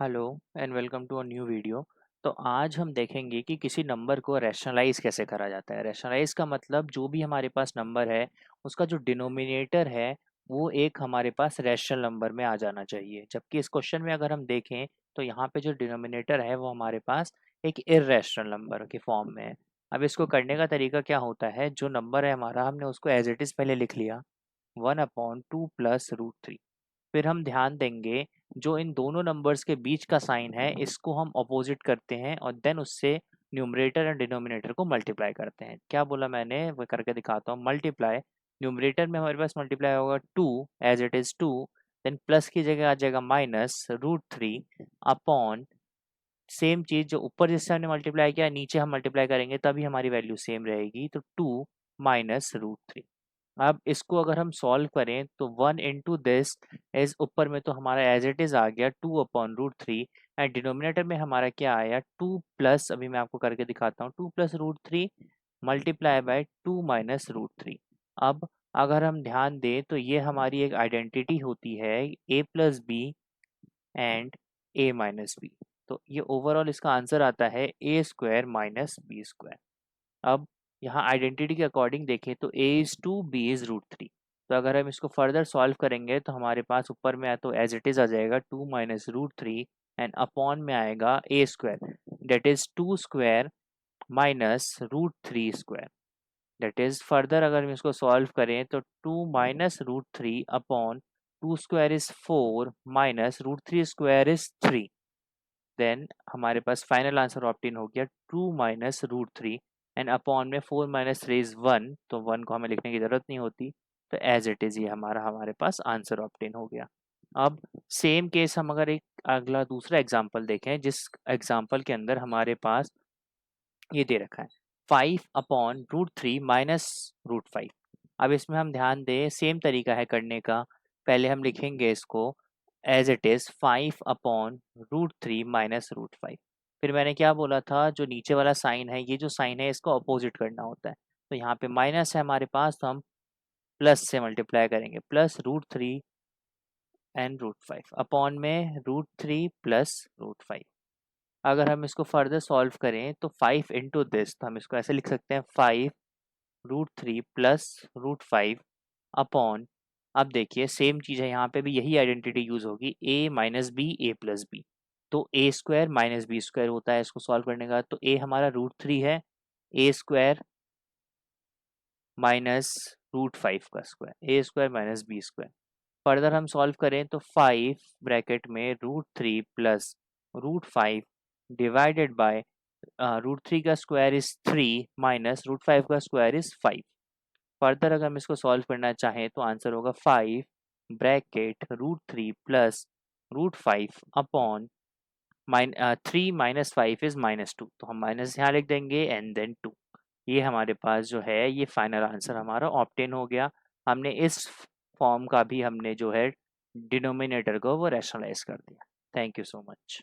Hello and welcome to a new video. तो आज हम देखेंगे कि किसी नंबर को रैशनलाइज कैसे करा जाता है। रैशनलाइज का मतलब जो भी हमारे पास नंबर है उसका जो डिनोमिनेटर है वो एक हमारे पास रैशनल नंबर में आ जाना चाहिए। जबकि इस क्वेश्चन में अगर हम देखें तो यहाँ पे जो डिनोमिनेटर है वो हमारे पास एक इर्रेशनल नंबर के फॉर्म में है। अब इसको करने का तरीका क्या होता है, जो नंबर है हमारा हमने उसको एज इट इज़ पहले लिख लिया 1/2 + √3। फिर हम ध्यान देंगे जो इन दोनों नंबर्स के बीच का साइन है इसको हम अपोजिट करते हैं और देन उससे न्यूमरेटर एंड डिनोमिनेटर को मल्टीप्लाई करते हैं। क्या बोला मैंने वो करके दिखाता हूँ। मल्टीप्लाई, न्यूमरेटर में हमारे पास मल्टीप्लाई होगा 2 as it is 2, then plus की जगह आ जाएगा -√3 अपॉन सेम चीज जो ऊपर जिससे हमने मल्टीप्लाई किया नीचे हम मल्टीप्लाई करेंगे तभी हमारी वैल्यू सेम रहेगी, तो 2 -√3। अब इसको अगर हम सॉल्व करें तो 1 into दिस इज ऊपर में तो हमारा एज इट इज आ गया 2/√3 एंड डिनोमिनेटर में हमारा क्या आया 2 प्लस, अभी मैं आपको करके दिखाता हूँ, 2 + √3 मल्टीप्लाई बाय 2 - √3। अब अगर हम ध्यान दें तो ये हमारी एक आइडेंटिटी होती है a+b एंड a-b। तो ये ओवरऑल इसका आंसर आता है a² - b²। अब यहाँ आइडेंटिटी के अकॉर्डिंग देखें तो a इज़ 2 b इज़ √3। तो अगर हम इसको फर्दर सॉल्व करेंगे तो हमारे पास ऊपर में तो एज इट इज़ आ जाएगा 2 - √3 एंड अपॉन में आएगा a² that is 2² -√3²। That is further अगर हम इसको सॉल्व करें तो 2 -√3 अपॉन 2² इज़ 4 -√3² इज़ 3। देन हमारे पास फाइनल आंसर ऑप्टेन हो गया 2 -√3 एंड अपॉन में 4 - 3 इज 1, तो 1 को हमें लिखने की ज़रूरत नहीं होती। तो एज इट इज़ ये हमारे पास आंसर ऑप्टेन हो गया। अब सेम केस हम अगर एक अगला दूसरा एग्जांपल देखें, जिस एग्जांपल के अंदर हमारे पास ये दे रखा है 5/√3 -√5। अब इसमें हम ध्यान दें सेम तरीका है करने का। पहले हम लिखेंगे इसको एज इट इज़ 5/√3 -√5। फिर मैंने क्या बोला था, जो नीचे वाला साइन है ये जो साइन है इसको अपोजिट करना होता है। तो यहाँ पे माइनस है हमारे पास तो हम प्लस से मल्टीप्लाई करेंगे, +√3 एंड √5 अपॉन में √3 + √5। अगर हम इसको फर्दर सॉल्व करें तो 5 into दिस, तो हम इसको ऐसे लिख सकते हैं 5√3 + √5 अपॉन, अब देखिए सेम चीज़ है यहाँ पे भी यही आइडेंटिटी यूज होगी a-b a+b। तो a² - b² होता है इसको सॉल्व करने का। तो a हमारा √3 है, a² -√5 का स्क्वायर, a² - b²। फर्दर हम सॉल्व करें तो 5 ब्रैकेट में √3 + √5 डिवाइडेड बाय √3 का स्क्वायर इज 3 -√5 का स्क्वायर इज 5। फर्दर अगर हम इसको सॉल्व करना चाहें तो आंसर होगा 5 ब्रैकेट √3 + √5 अपॉन 3 - 5 इज -2, तो हम माइनस यहाँ लिख देंगे एंड देन 2। ये हमारे पास जो है ये फाइनल आंसर हमारा ऑब्टेन हो गया। हमने इस फॉर्म का भी हमने जो है डिनोमिनेटर को वो रैशनलाइज कर दिया। Thank you so much.